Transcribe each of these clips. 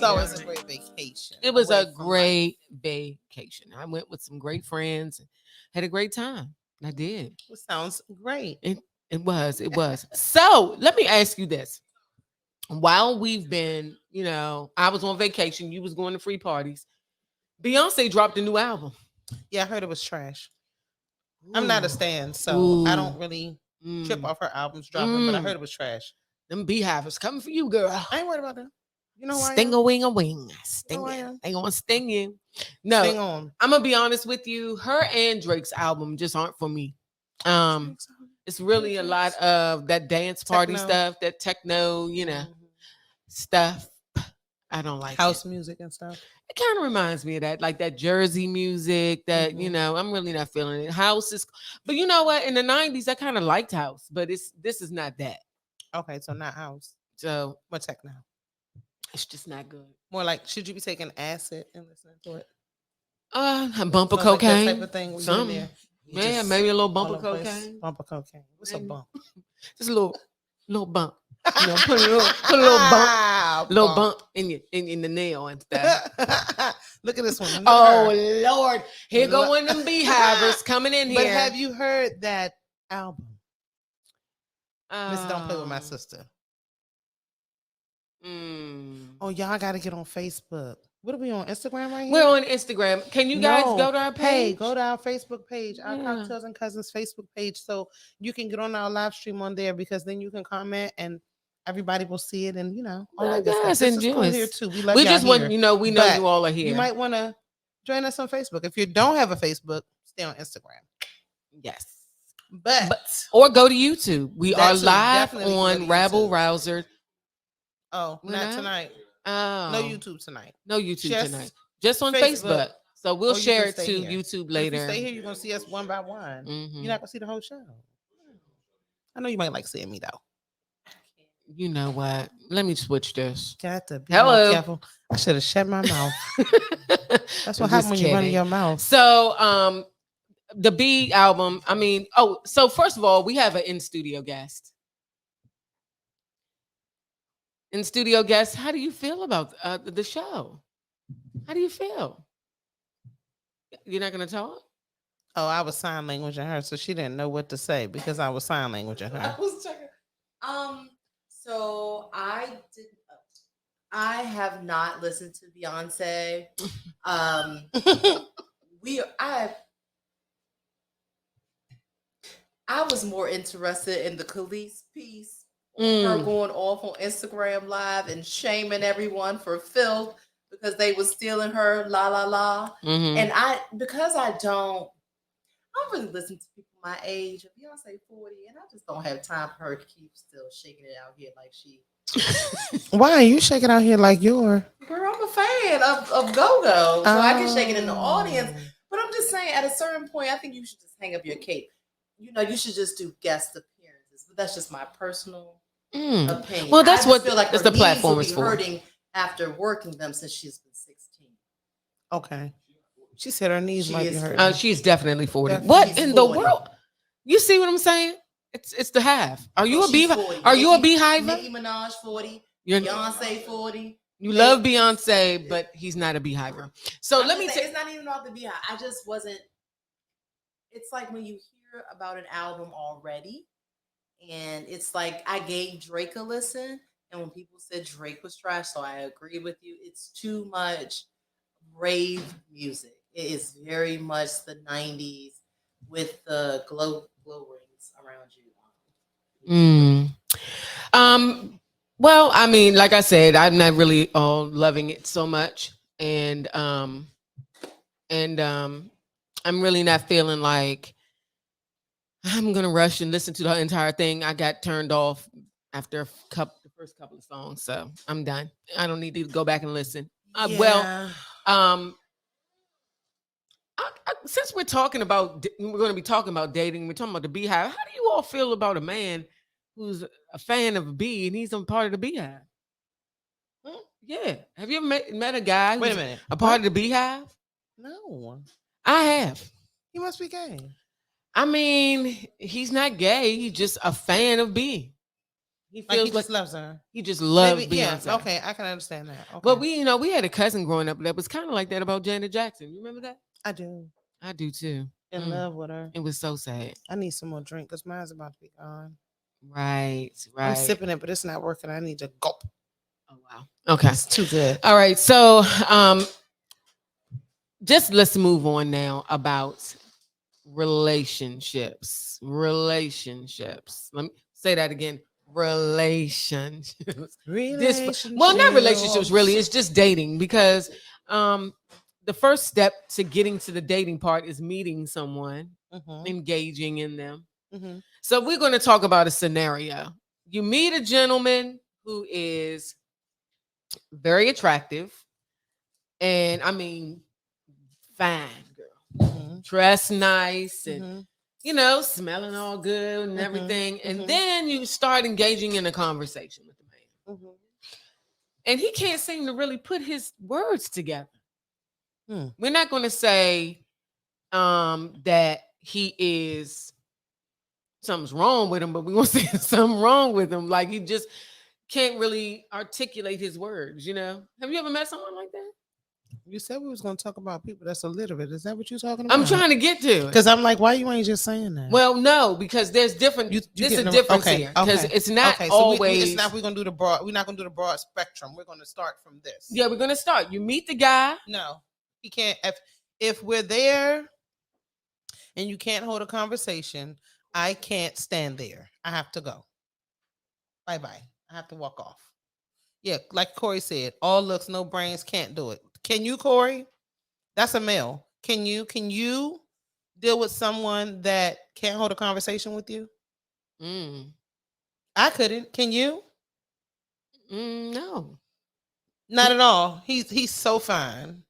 always a great vacation. It was a great vacation. I went with some great friends, had a great time. I did. It sounds great. It was. So let me ask you this. While we've been, I was on vacation, you was going to free parties. Beyonce dropped a new album. Yeah, I heard it was trash. I'm not a stan, so I don't really trip off her albums dropping, but I heard it was trash. Them beehives coming for you, girl. I ain't worried about them. You know why? Sting a wing a wing. Sting it. They gonna sting you. No, sting on. I'm gonna be honest with you. Her and Drake's album just aren't for me. It's really a lot of that dance party stuff, that techno, stuff. I don't like house music and stuff. It kind of reminds me of that, like that Jersey music that, I'm really not feeling it. House is, but you know what? In the 90s, I kind of liked house, but this is not that. Okay, so not house. So more techno. It's just not good. More like, should you be taking acid and listening to it? A bump of cocaine. Like that type of thing. Something. Yeah, maybe a little bump of cocaine. Bump of cocaine. What's a bump? Just a little bump. Put a little bump in the nail and stuff. Look at this one. Lord, here go one of them beehivers coming in here. But have you heard that album? Miss Don't Play With My Sister. Oh, y'all got to get on Facebook. What are we on Instagram right here? We're on Instagram. Can you guys go to our page? Hey, go to our Facebook page, our Cocktails and Cousins Facebook page, so you can get on our live stream on there, because then you can comment and everybody will see it, and all that good stuff. This is cool here too. We love y'all just want we know you all are here. You might want to join us on Facebook. If you don't have a Facebook, stay on Instagram. Yes, but or go to YouTube. We are live on Rabble Rouser. Oh, not tonight. Oh, no YouTube tonight. No YouTube tonight. Just on Facebook. So we'll share it to YouTube later. If you stay here, you're gonna see us one by one. You're not gonna see the whole show. I know you might like seeing me though. You know what? Let me switch this. Got to be careful. I should have shut my mouth. That's what happens when you run your mouth. So, the B album. So first of all, we have an in-studio guest. In-studio guest, how do you feel about the show? How do you feel? You're not going to talk? Oh, I was sign language in her, so she didn't know what to say because I was sign language in her. I was checking. So I have not listened to Beyonce. I was more interested in the Khalees piece. Her going off on Instagram Live and shaming everyone for filth because they was stealing her la la la. And I don't really listen to people my age. Beyonce 40, and I just don't have time for her to keep still shaking it out here like she. Why are you shaking out here like you're? Girl, I'm a fan of go-go, so I can shake it in the audience. But I'm just saying, at a certain point, I think you should just hang up your cape. You should just do guest appearances. But that's just my personal opinion. Well, that's what feel like the platform is for. Hurting after working them since she's been 16. Okay. She said her knees might be hurting. She's definitely 40. What in the world? You see what I'm saying? It's the half. Are you a beehive? Are you a beehive? Nicki Minaj 40. Beyonce 40. You love Beyonce, but he's not a beehiver. So let me say, it's not even about the beehive. I just wasn't. It's like when you hear about an album already, and it's like I gave Drake a listen, and when people said Drake was trash, so I agree with you. It's too much rave music. It is very much the 90s with the glow rings around you. Well, like I said, I'm not really loving it so much, and I'm really not feeling like I'm gonna rush and listen to the entire thing. I got turned off after the first couple of songs, so I'm done. I don't need to go back and listen. Since we're going to be talking about dating, we're talking about the beehive. How do you all feel about a man who's a fan of a bee and he's a part of the beehive? Yeah. Have you ever met a guy who's a part of the beehive? No. I have. He must be gay. He's not gay. He's just a fan of bee. He feels he just loves her. He just loves Beyonce. Yeah, okay, I can understand that. Okay. But we had a cousin growing up that was kind of like that about Janet Jackson. You remember that? I do. I do too. In love with her. It was so sad. I need some more drink because mine's about to be gone. Right. I'm sipping it, but it's not working. I need to gulp. Oh wow. Okay. It's too good. All right. So just let's move on now about relationships. Let me say that again. Relationships. Well, not relationships really. It's just dating because the first step to getting to the dating part is meeting someone, engaging in them. So we're going to talk about a scenario. You meet a gentleman who is very attractive and I mean fine girl, dressed nice and smelling all good and everything. And then you start engaging in a conversation with the man. And he can't seem to really put his words together. We're not going to say that he is something's wrong with him, but we want to say something wrong with him. Like he just can't really articulate his words, Have you ever met someone like that? You said we was going to talk about people that's illiterate. Is that what you're talking about? I'm trying to get to it. Because I'm like, why you ain't just saying that? Well, no, because there's different. There's a difference here. Because it's not always. It's not. We're going to do the broad. We're not going to do the broad spectrum. We're going to start from this. Yeah, we're going to start. You meet the guy. No, he can't. If we're there, and you can't hold a conversation, I can't stand there. I have to go. Bye bye. I have to walk off. Yeah, like Corey said, all looks, no brains, can't do it. Can you, Corey? That's a male. Can you deal with someone that can't hold a conversation with you? I couldn't. Can you? No. Not at all. He's so fine.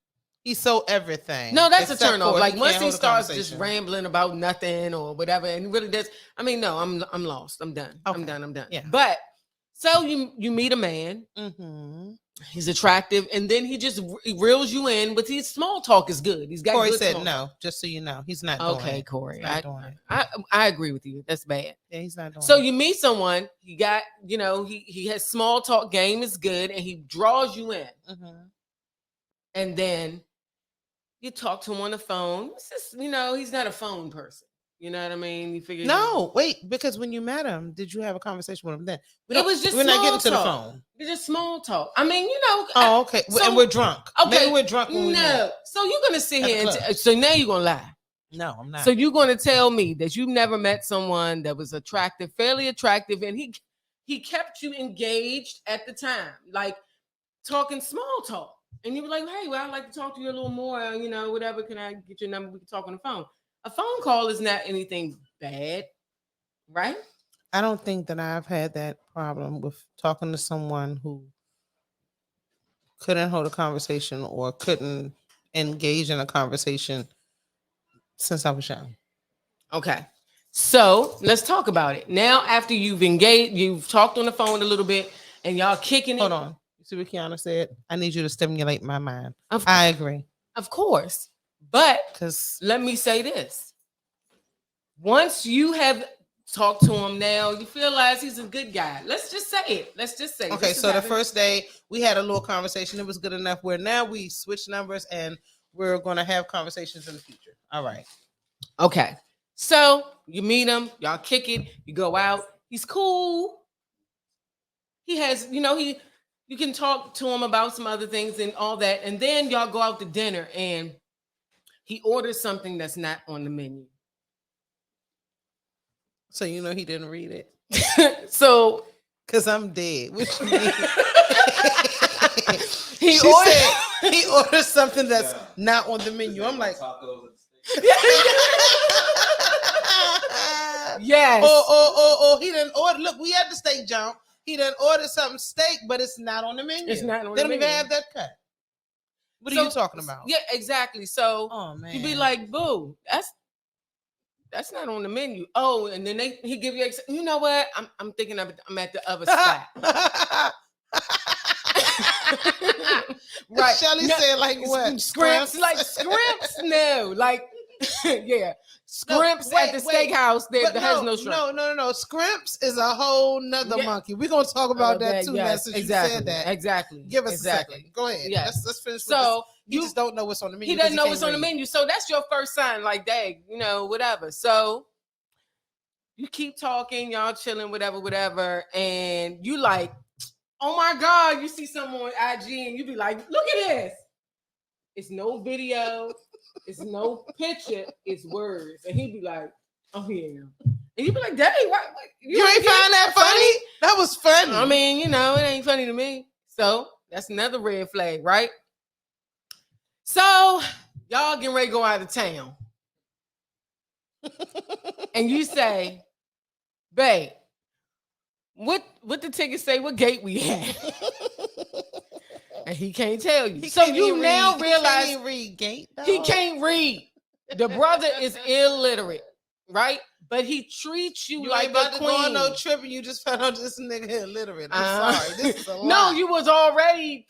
He's so everything. No, that's a turn off. Like once he starts just rambling about nothing or whatever, and really does. I mean, no, I'm lost. I'm done. Okay. I'm done. Yeah. But so you meet a man. He's attractive, and then he reels you in. But his small talk is good. He's got. Corey good said no. Just so you know, he's not. Okay, Corey. I agree with you. That's bad. Yeah, he's not doing. So you meet someone. He got. He has small talk. Game is good, and he draws you in. And then you talk to him on the phone. It's just, he's not a phone person. You know what I mean? You figure. No, wait, because when you met him, did you have a conversation with him then? It was just. We're not getting to the phone. It's just small talk. I mean, Oh, okay. And we're drunk. Okay, maybe we're drunk. When we met. So you're gonna sit here and so now you're gonna lie. No, I'm not. So you're gonna tell me that you've never met someone that was attractive, fairly attractive, and he kept you engaged at the time, like talking small talk. And you were like, hey, well, I'd like to talk to you a little more, whatever. Can I get your number? We can talk on the phone. A phone call is not anything bad, right? I don't think that I've had that problem with talking to someone who couldn't hold a conversation or couldn't engage in a conversation since I was young. Okay. So let's talk about it. Now, after you've engaged, you've talked on the phone a little bit, and y'all kicking it. Hold on. See what Kiana said? I need you to stimulate my mind. I agree. Of course. But because let me say this. Once you have talked to him now, you realize he's a good guy. Let's just say it. Okay, so the first day we had a little conversation. It was good enough where now we switch numbers and we're going to have conversations in the future. All right. Okay. So you meet him, y'all kick it, you go out. He's cool. He has, you can talk to him about some other things and all that. And then y'all go out to dinner and he orders something that's not on the menu. So he didn't read it. So, because I'm dead. Which he ordered something that's not on the menu. I'm like, yes. Oh, he didn't order. Look, we had the steak jump. He done ordered something steak, but it's not on the menu. It's not on the menu. They don't even have that cut. What are you talking about? Yeah, exactly. So you'd be like, boo, that's not on the menu. Oh, and then he give you, you know what? I'm thinking I'm at the other spot. Right. Shelly said like what? Scrimps, like scrimps. No, like yeah. Scrimps at the steakhouse that has no shrimp. No. Scrimps is a whole nother monkey. We're gonna talk about that too. Yes, since exactly. You said that. Exactly. Give us a second. Go ahead. Yes. Let's finish. So you just don't know what's on the menu. He doesn't know what's on the menu. So that's your first sign, like, dang, whatever. So you keep talking, y'all chilling, whatever, and you like, oh my God, you see someone on IG and you be like, look at this. It's no video, it's no picture, it's words. And he'd be like, oh yeah. And you'd be like, dang, what? You ain't find that funny? That was funny. I mean, it ain't funny to me. So that's another red flag, right? So y'all getting ready to go out of town. And you say, babe, what the ticket say? What gate we at? And he can't tell you. So you now realize he can't read gate. He can't read. The brother is illiterate, right? But he treats you like about a to queen. go on no trip and you just found out this nigga illiterate. I'm sorry. This is a lot. No, you was already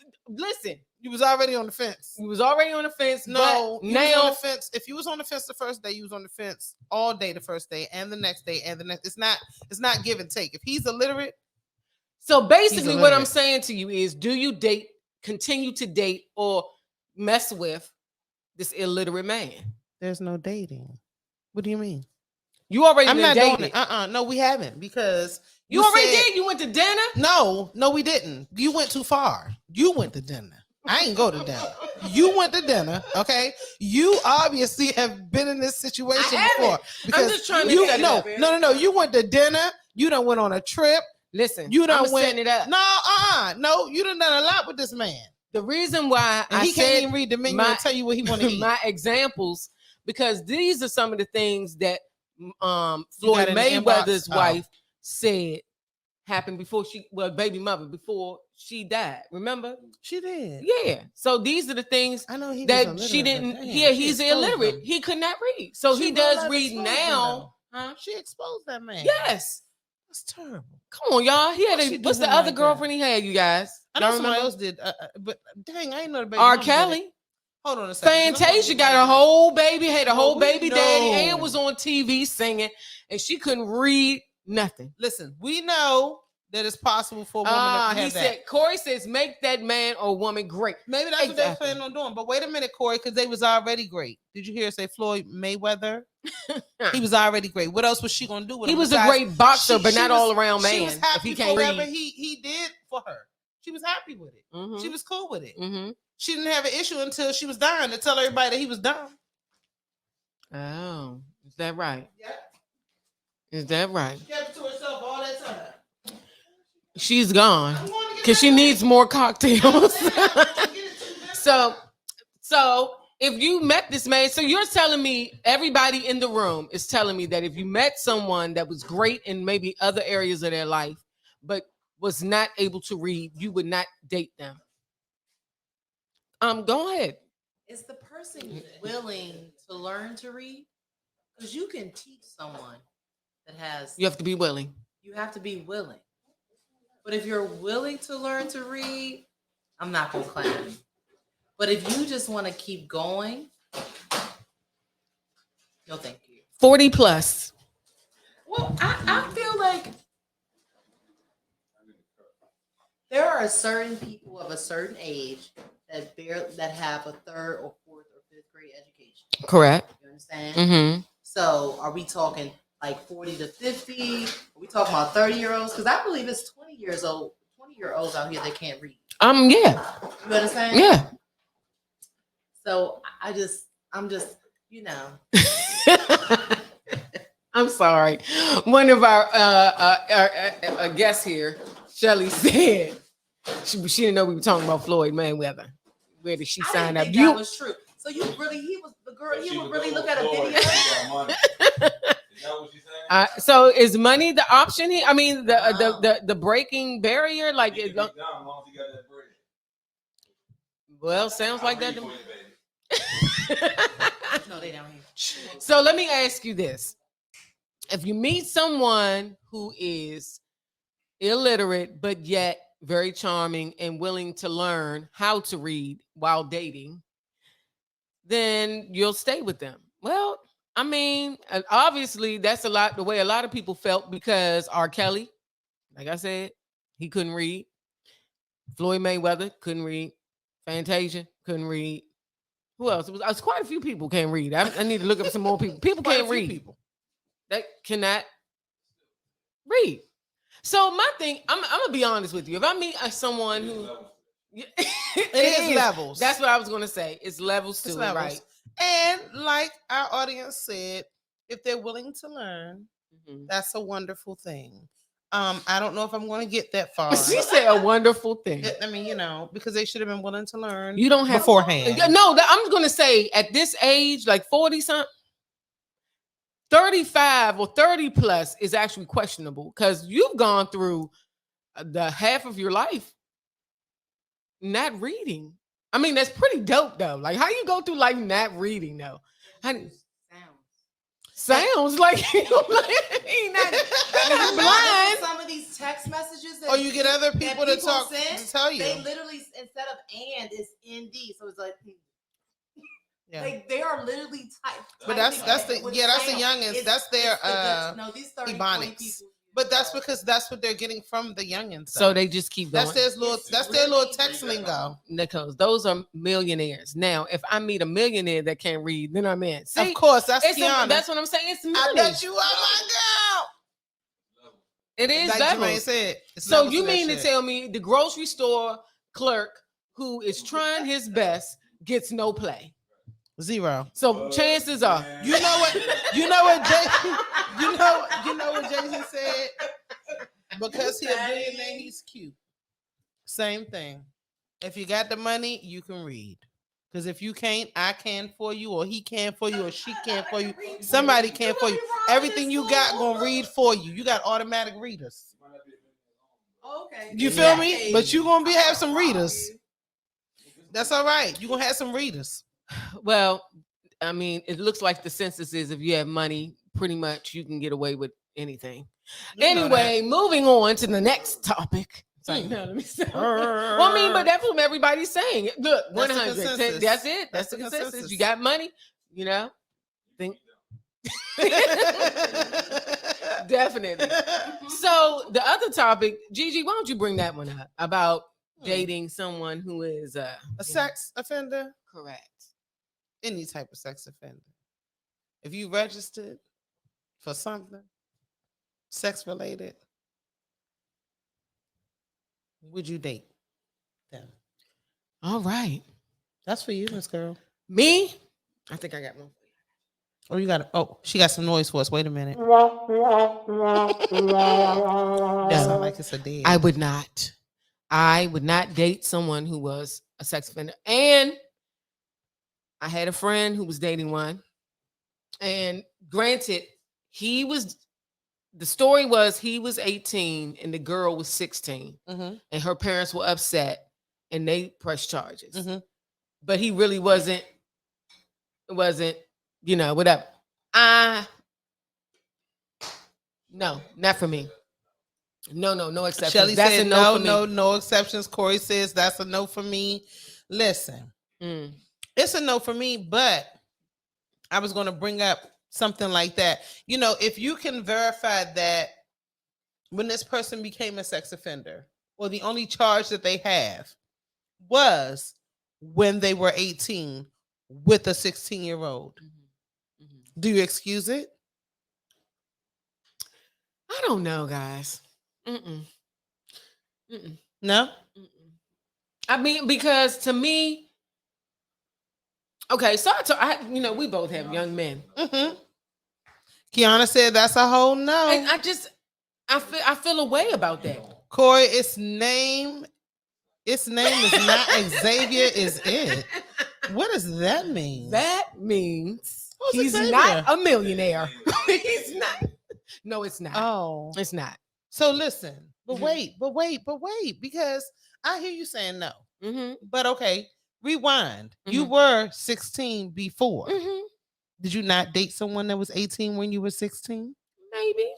You was already on the fence. You was already on the fence. No, now on the fence. If you was on the fence the first day, you was on the fence all day the first day and the next day and the next. It's not give and take. If he's illiterate. So basically what I'm saying to you is, do you continue to date or mess with this illiterate man? There's no dating. What do you mean? You already I'm not dating. doing it. No, we haven't, because you already did. You went to dinner? No, we didn't. You went too far. You went to dinner. I ain't go to dinner. You went to dinner, okay? You obviously have been in this situation before. I'm just trying to set it up. No. You went to dinner. You done went on a trip. Listen, you done setting it up. No, you done a lot with this man. The reason why he can't even read the menu and tell you what he want to eat. My examples, because these are some of the things that Floyd Mayweather's wife said happened before baby mother, before she died. Remember? She did. Yeah. So these are the things I know that she didn't. Yeah, he's illiterate. He could not read. So he does read now. Huh? She exposed that man. Yes. That's terrible. Come on, y'all. He had what's the other girlfriend he had, you guys? I know somebody else did. But dang, I ain't know the baby. R. Kelly. Hold on a second. Fantasia got a whole baby, had a whole baby daddy, and was on TV singing, and she couldn't read nothing. Listen, we know that it's possible for a woman to have he said, Corey says, make that man or woman great. Maybe that's what they're planning on doing. But wait a minute, Corey, because they was already great. Did you hear her say Floyd Mayweather? He was already great. What else was she gonna do with him? He was a great boxer, but not all around man. She was happy if he can't for whatever read. he did for her. She was happy with it. Mm-hmm. She was cool with it. Mm-hmm. She didn't have an issue until she was dying to tell everybody that he was dumb. Oh, is that right? Yeah. Is that right? She kept it to herself all that time. She's gone because she needs more cocktails. So if you met this man, so you're telling me, everybody in the room is telling me that if you met someone that was great in maybe other areas of their life, but was not able to read, you would not date them. Go ahead. Is the person willing to learn to read? Because you can teach someone that has. You have to be willing. You have to be willing. But if you're willing to learn to read, I'm not going to claim you. But if you just want to keep going, no thank you. 40 plus. Well, I feel like there are certain people of a certain age that have a third or fourth or fifth grade education. Correct. You understand? Mm-hmm. So are we talking like 40 to 50? Are we talking about 30-year-olds? Because I believe it's 20-year-olds out here that can't read. Yeah. You understand? Yeah. So I'm just, I'm sorry. One of our guests here, Shelly, said she didn't know we were talking about Floyd Mayweather. Where did she sign up? That was true. So he would really look at a video. Is that what she's saying? So is money the option here? I mean, the breaking barrier, like it. Down, as long as he got that bread. Well, sounds like that. No, they down here. So let me ask you this: if you meet someone who is illiterate but yet very charming and willing to learn how to read while dating, then you'll stay with them. Well, I mean, obviously that's the way a lot of people felt because R. Kelly, like I said, he couldn't read. Floyd Mayweather couldn't read. Fantasia couldn't read. Who else? It was quite a few people can't read. I need to look up some more people. People can't read. People that cannot read. So my thing, I'm gonna be honest with you. If I meet someone who it is levels. That's what I was gonna say. It's levels to it, right? And like our audience said, if they're willing to learn, that's a wonderful thing. I don't know if I'm going to get that far. She said a wonderful thing. I mean, because they should have been willing to learn. You don't have beforehand. No, I'm going to say at this age, like 40 something, 35 or 30 plus is actually questionable because you've gone through the half of your life not reading. I mean, that's pretty dope though. Like, how you go through life not reading though? Sounds like he's not blind. Some of these text messages that you get other people to talk to tell you. They literally, instead of and, it's ND. So it's like, like they are literally typed. But that's the youngins. That's their these 30, Ebonics. But that's because that's what they're getting from the youngins. So they just keep going. That's their little text lingo. Because those are millionaires. Now, if I meet a millionaire that can't read, then I'm in. See, of course, that's Kiana. That's what I'm saying. It's money. I bet you are my girl. It is like levels. Said. So you mean to tell me the grocery store clerk who is trying his best gets no play? Zero. So chances are, you know what Jason said? Because he's a billionaire, he's cute. Same thing. If you got the money, you can read. Because if you can't, I can for you, or he can for you, or she can for you. Somebody can for you. Everything you got gonna read for you. You got automatic readers. Okay. You feel me? But you gonna have some readers. That's all right. You gonna have some readers. Well, I mean, it looks like the census is if you have money, pretty much you can get away with anything. Anyway, moving on to the next topic. Like, no, let me stop. Well, I mean, but that's what everybody's saying. Look, 100. That's it. That's the consensus. You got money, think. Definitely. So the other topic, Gigi, why don't you bring that one up about dating someone who is a sex offender? Correct. Any type of sex offender. If you registered for something sex related, would you date them? All right. That's for you, Miss Girl. Me? I think I got one. Oh, you got it. Oh, she got some noise for us. Wait a minute. That sounds like it's a date. I would not date someone who was a sex offender. And I had a friend who was dating one. And granted, the story was he was 18 and the girl was 16. And her parents were upset and they pressed charges. But he really wasn't, whatever. No, not for me. No exceptions. Shelly that's said a no for me. No exceptions. Corey says that's a no for me. Listen, it's a no for me, but I was going to bring up something like that. If you can verify that when this person became a sex offender, or the only charge that they have was when they were 18 with a 16-year-old, do you excuse it? I don't know, guys. No? I mean, because to me, okay, so we both have young men. Kiana said that's a whole no. And I feel a way about that. Corey, its name is not Xavier, is it? What does that mean? That means he's not a millionaire. He's not. No, it's not. Oh, it's not. So listen, but wait, because I hear you saying no. But okay, rewind. You were 16 before. Did you not date someone that was 18 when you were 16? Maybe.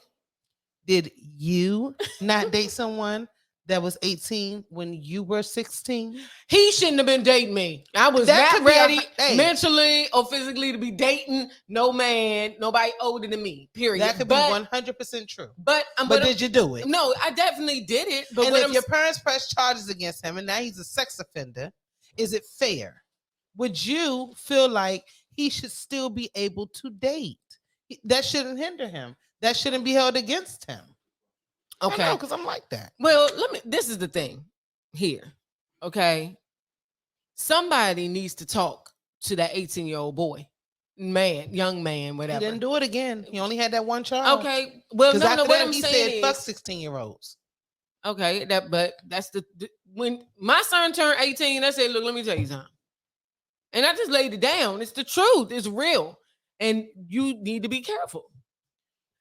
Did you not date someone that was 18 when you were 16? He shouldn't have been dating me. I was not ready mentally or physically to be dating no man, nobody older than me. Period. That could be 100% true. But did you do it? No, I definitely did it. But and if your parents pressed charges against him and now he's a sex offender, is it fair? Would you feel like he should still be able to date? That shouldn't hinder him. That shouldn't be held against him. Okay, because I'm like that. Well, this is the thing here. Okay, somebody needs to talk to that 18-year-old boy, young man, whatever. He didn't do it again. He only had that one child. Okay, well, no. What I'm saying is, fuck 16-year-olds. Okay, but that's when my son turned 18. I said, look, let me tell you something, and I just laid it down. It's the truth. It's real, and you need to be careful.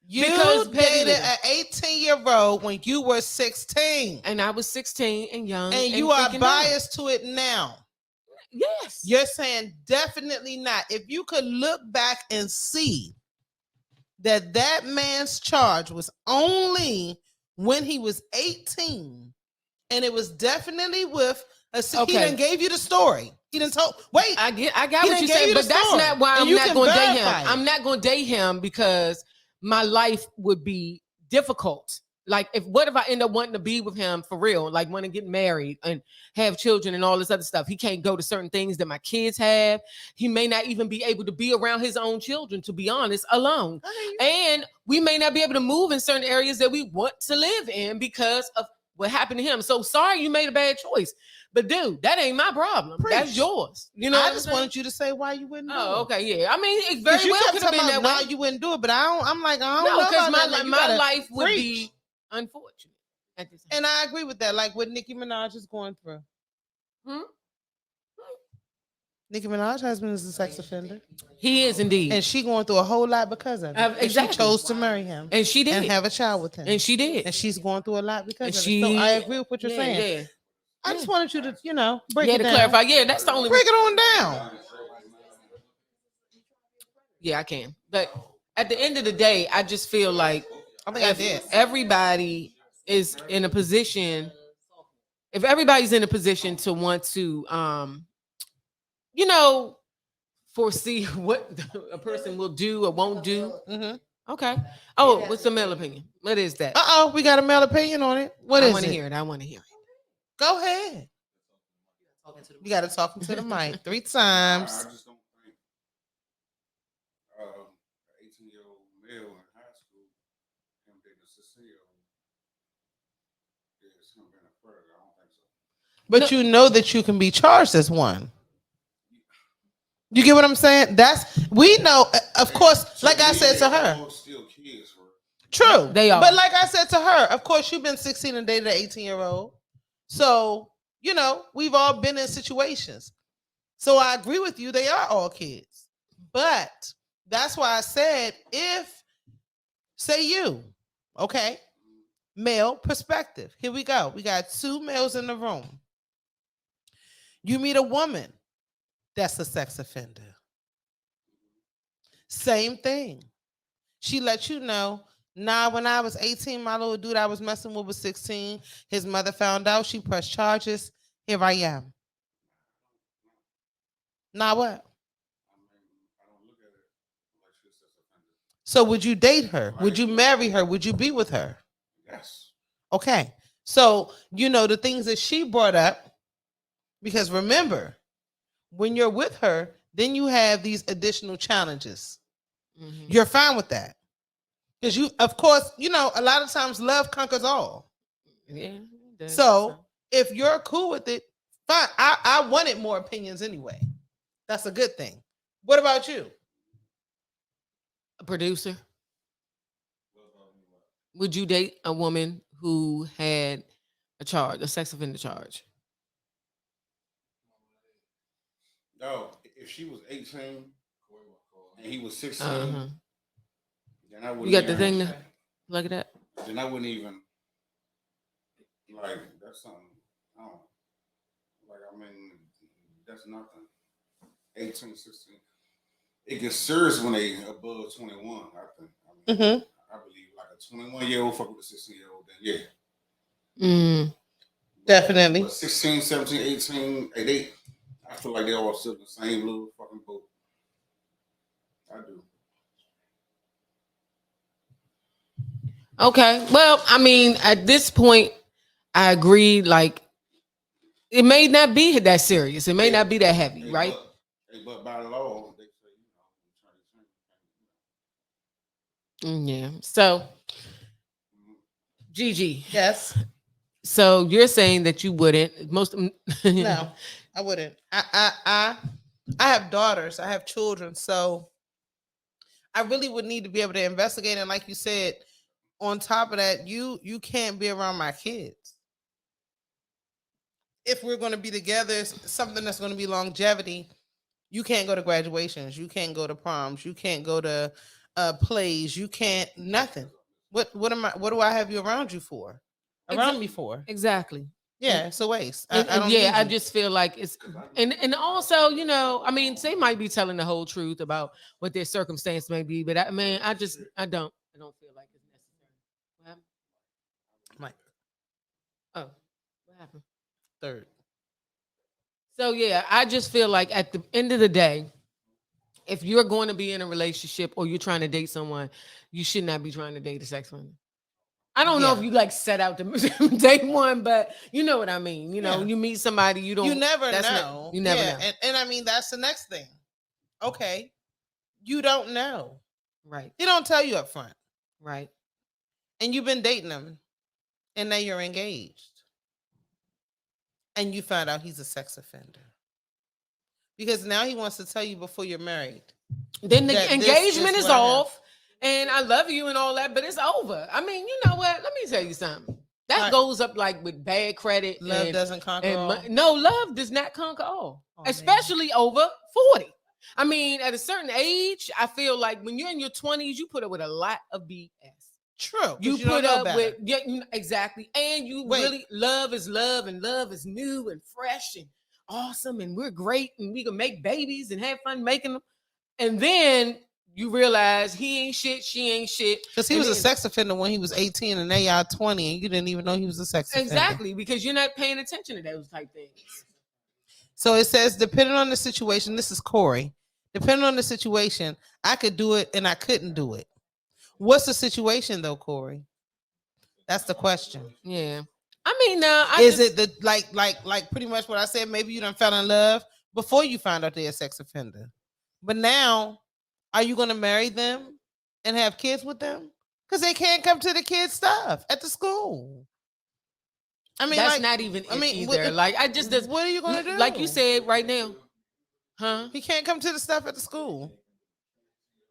You dated an 18-year-old when you were 16. And I was 16 and young. And you are biased to it now. Yes. You're saying definitely not. If you could look back and see that man's charge was only when he was 18, and it was definitely with a... He done gave you the story. He didn't tell... Wait. I got what you said, but that's not why I'm not going to date him. I'm not going to date him because... my life would be difficult. Like, what if I end up wanting to be with him for real? Like, want to get married and have children and all this other stuff. He can't go to certain things that my kids have. He may not even be able to be around his own children, to be honest, alone. And we may not be able to move in certain areas that we want to live in because of what happened to him. So sorry you made a bad choice. But dude, that ain't my problem. Preach. That's yours. You know, I just wanted you to say why you wouldn't do it. Oh, okay, yeah. I mean, it very well could have been that way. You wouldn't do it, but I'm like, I don't know. Because my life would be unfortunate. And I agree with that. Like what Nicki Minaj is going through. Nicki Minaj's husband is a sex offender. He is indeed. And she going through a whole lot because of it. Exactly. She chose to marry him. And she did. And have a child with him. And she did. And she's going through a lot because of it. So I agree with what you're saying. Yeah. I just wanted you to, break it down. Clarify. Yeah, that's the only... Break it on down. Yeah, I can. But at the end of the day, I just feel like everybody is in a position... If everybody's in a position to want to, foresee what a person will do or won't do. Mm-hmm. Okay. Oh, what's the male opinion? What is that? We got a male opinion on it. What is it? I want to hear it. Go ahead. You got to talk to the mic 3 times. I just don't think 18-year-old male in high school, him dating a 16-year-old, is him being a predator. I don't think so. But you know that you can be charged as one. You get what I'm saying? We know, of course, like I said to her. Still kids, true. They are. But like I said to her, of course, you've been 16 and dated an 18-year-old. So, we've all been in situations. So I agree with you. They are all kids. But that's why I said, male perspective. Here we go. We got 2 males in the room. You meet a woman that's a sex offender. Same thing. She let you know, when I was 18, my little dude I was messing with was 16. His mother found out. She pressed charges. Here I am. Now what? I don't look at it like she's a sex offender. So would you date her? Would you marry her? Would you be with her? Yes. Okay. So, the things that she brought up, because remember, when you're with her, then you have these additional challenges. Mm-hmm. You're fine with that. Because of course, a lot of times love conquers all. Yeah. So if you're cool with it, fine. I wanted more opinions anyway. That's a good thing. What about you? A producer. Would you date a woman who had a sex offender charge? No, if she was 18 and he was 16, then I wouldn't. You got the thing to look at that? Then I wouldn't even that's something. I don't that's nothing. 18, 16. It gets serious when they above 21, I think. I believe like a 21-year-old fuck with a 16-year-old, then yeah. Definitely. But 16, 17, 18, I feel like they all still in the same little fucking boat. I do. Okay. Well, I mean, at this point, I agree. Like, it may not be that serious. It may not be that heavy, right? But by law, they say, Yeah. So, Gigi. Yes. So you're saying that you wouldn't No, I wouldn't. I have daughters. I have children. So I really would need to be able to investigate. And like you said, on top of that, you can't be around my kids. If we're going to be together, something that's going to be longevity, you can't go to graduations. You can't go to proms. You can't go to plays. You can't nothing. What do I have you around you for? Around me for? Exactly. Yeah, it's a waste. And, I don't yeah, I you. just feel like it's and also, you know, I mean, they might be telling the whole truth about what their circumstance may be, but I don't feel like it's necessary. What happened? Mike. Oh, what happened? Third. So yeah, I just feel like at the end of the day, if you're going to be in a relationship or you're trying to date someone, you should not be trying to date a sex offender. I don't know if you like set out to date one, but you know what I mean. You know, you meet somebody, you never know. You never know. And I mean, that's the next thing. Okay. You don't know. Right. He don't tell you up front. Right. And you've been dating him and now you're engaged. And you find out he's a sex offender. Because now he wants to tell you before you're married. Then the engagement is off. And I love you and all that, but it's over. I mean, you know what? Let me tell you something. That goes up like with bad credit. Love doesn't conquer all. No, love does not conquer all. Especially over 40. I mean, at a certain age, I feel like when you're in your 20s, you put up with a lot of BS. True. You put up with, exactly. And you really, love is love and love is new and fresh and awesome and we're great and we can make babies and have fun making them. And then you realize he ain't shit, she ain't shit. Because he was a sex offender when he was 18 and now y'all 20 and you didn't even know he was a sex offender. Exactly, because you're not paying attention to those type things. So it says, depending on the situation, this is Corey. Depending on the situation, I could do it and I couldn't do it. What's the situation though, Corey? That's the question. Yeah. I mean, it the like pretty much what I said? Maybe you done fell in love before you found out they're a sex offender. But now, are you going to marry them and have kids with them? Because they can't come to the kids' stuff at the school. I mean, that's not even either. What are you going to do? Like you said right now. Huh? He can't come to the stuff at the school.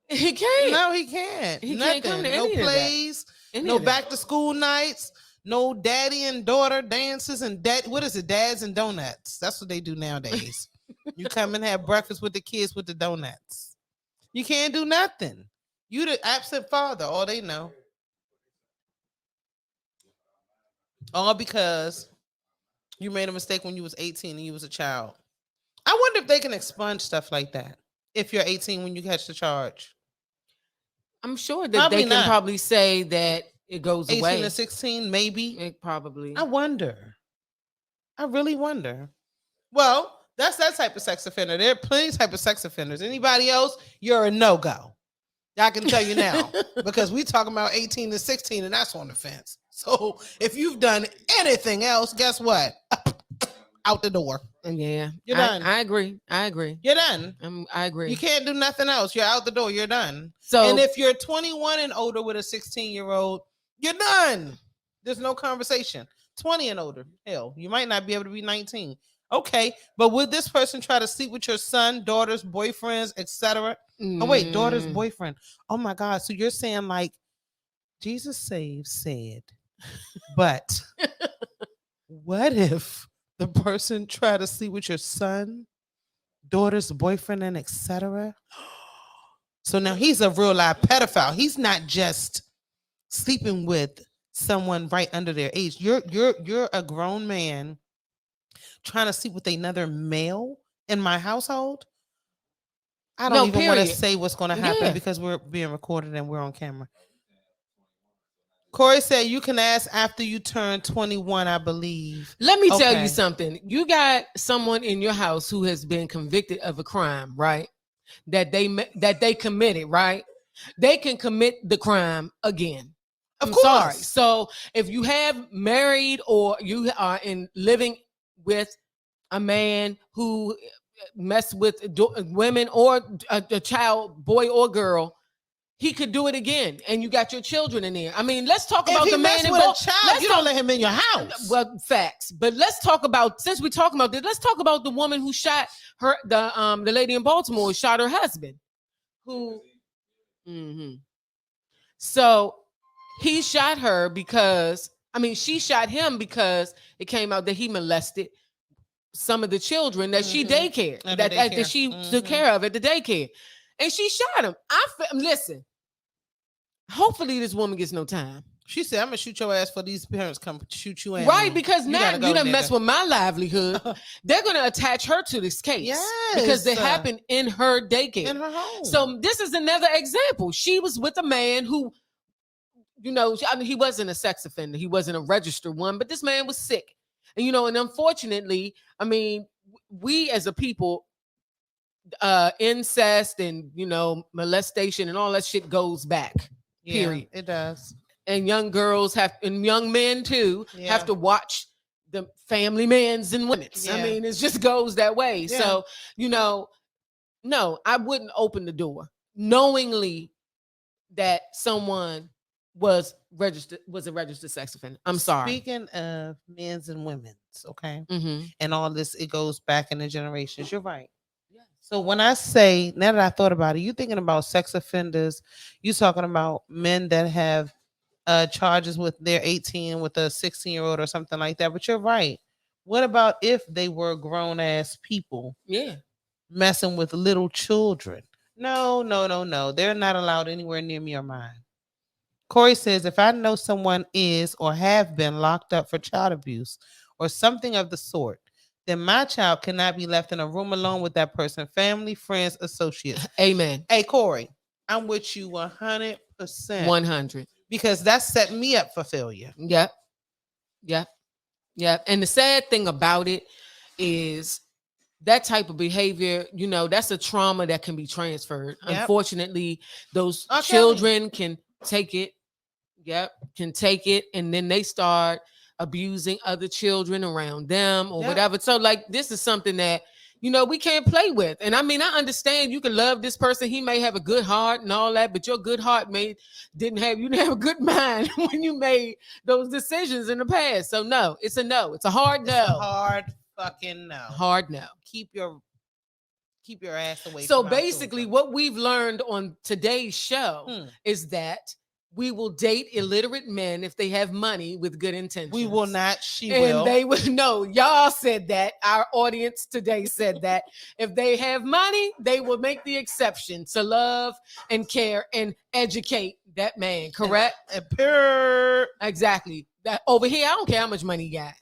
He can't. No, he can't. He Nothing. can't come to no plays, no back to school nights, no daddy and daughter dances and what is it? Dads and donuts. That's what they do nowadays. You come and have breakfast with the kids with the donuts. You can't do nothing. You the absent father, all they know. All because you made a mistake when you was 18 and you was a child. I wonder if they can expunge stuff like that. If you're 18 when you catch the charge. I'm sure that they can probably say that it goes 18 away. 18 to 16, maybe. It probably. I wonder. I really wonder. Well, that's that type of sex offender. There are plenty of type of sex offenders. Anybody else, you're a no-go. I can tell you now. Because we talking about 18 to 16 and that's on the fence. So if you've done anything else, guess what? Out the door. Yeah. You're done. I agree. You're done. I agree. You can't do nothing else. You're out the door. You're done. So, and if you're 21 and older with a 16-year-old, you're done. There's no conversation. 20 and older. Hell, you might not be able to be 19. Okay, but would this person try to sleep with your son, daughters, boyfriends, etc.? Oh, wait, daughter's boyfriend. Oh, my God. So you're saying like Jesus said, but what if the person try to sleep with your son, daughter's boyfriend, and etc.? So now he's a real live pedophile. He's not just sleeping with someone right under their age. You're a grown man trying to sleep with another male in my household. I don't even want to say what's going to happen because we're being recorded and we're on camera. Corey said you can ask after you turn 21, I believe. Let me tell you something. You got someone in your house who has been convicted of a crime, right? That they committed, right? They can commit the crime again. I'm sorry. So if you have married or you are living with a man who mess with women or a child, boy or girl, he could do it again, and you got your children in there. I mean, let's talk about the man with a child. You don't let him in your house. Well, facts. But let's talk about, since we're talking about this, let's talk about the woman who shot her, the lady in Baltimore who shot her husband. So he shot her because, she shot him because it came out that he molested some of the children that she daycared, that she took care of at the daycare. And she shot him. Listen, hopefully this woman gets no time. She said, I'm going to shoot your ass for these parents come shoot you in. Right, because now you done mess with my livelihood. They're going to attach her to this case. Yes. Because it happened in her daycare. In her home. So this is another example. She was with a man who, he wasn't a sex offender. He wasn't a registered one, but this man was sick. And, and unfortunately, we as a people, incest and molestation and all that shit goes back. Period. It does. And young girls and young men too have to watch the family men's and women's. It just goes that way. So no, I wouldn't open the door knowingly that someone was a registered sex offender. I'm sorry. Speaking of men's and women's, okay, and all this, it goes back in the generations. You're right. So when I say, now that I thought about it, you thinking about sex offenders, you talking about men that have charges with their 18 with a 16-year-old or something like that. But you're right. What about if they were grown ass people? Yeah. Messing with little children? No. They're not allowed anywhere near me or mine. Corey says, if I know someone is or have been locked up for child abuse or something of the sort, then my child cannot be left in a room alone with that person, family, friends, associates. Amen. Hey, Corey, I'm with you 100%. 100. Because that's setting me up for failure. Yep. And the sad thing about it is that type of behavior, that's a trauma that can be transferred. Yep. Unfortunately, those children can take it. Yep. Can take it. And then they start abusing other children around them or whatever. So this is something that, we can't play with. And I understand you can love this person. He may have a good heart and all that, but your good heart you didn't have a good mind when you made those decisions in the past. So no, it's a no. It's a hard no. It's a hard fucking no. Hard no. Keep your ass away. So basically what we've learned on today's show is that we will date illiterate men if they have money with good intentions. We will not. She will. And they will. No, y'all said that. Our audience today said that. If they have money, they will make the exception to love and care and educate that man. Correct? Exactly. That over here, I don't care how much money you got.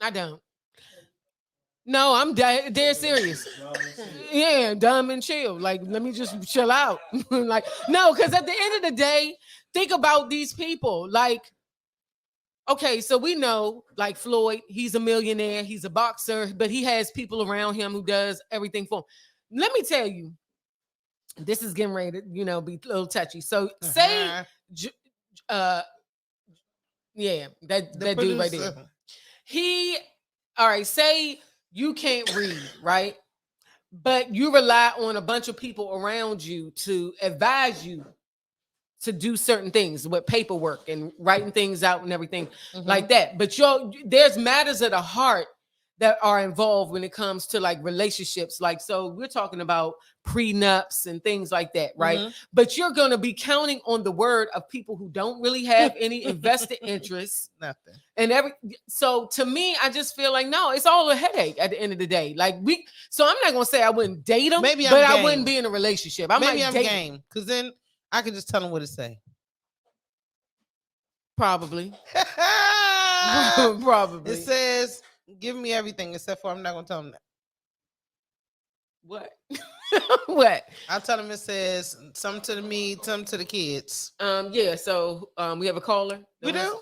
I don't. No, I'm dead serious. Yeah, dumb and chill. Let me just chill out. No, because at the end of the day, think about these people. Okay, so we know, Floyd, he's a millionaire, he's a boxer, but he has people around him who does everything for him. Let me tell you, this is getting ready to, be a little touchy. So say, that dude right there. All right, say you can't read, right? But you rely on a bunch of people around you to advise you to do certain things with paperwork and writing things out and everything like that. But there's matters of the heart that are involved when it comes to relationships. So we're talking about prenups and things like that, right? But you're going to be counting on the word of people who don't really have any invested interests. Nothing. So to me, I just feel no, it's all a headache at the end of the day. So I'm not going to say I wouldn't date them, but I wouldn't be in a relationship. Maybe I'm game, because then I can just tell them what to say. Probably. Probably. It says, give me everything except for I'm not going to tell them that. What? What? I'll tell him it says some to me, some to the kids. Yeah. So we have a caller. We do?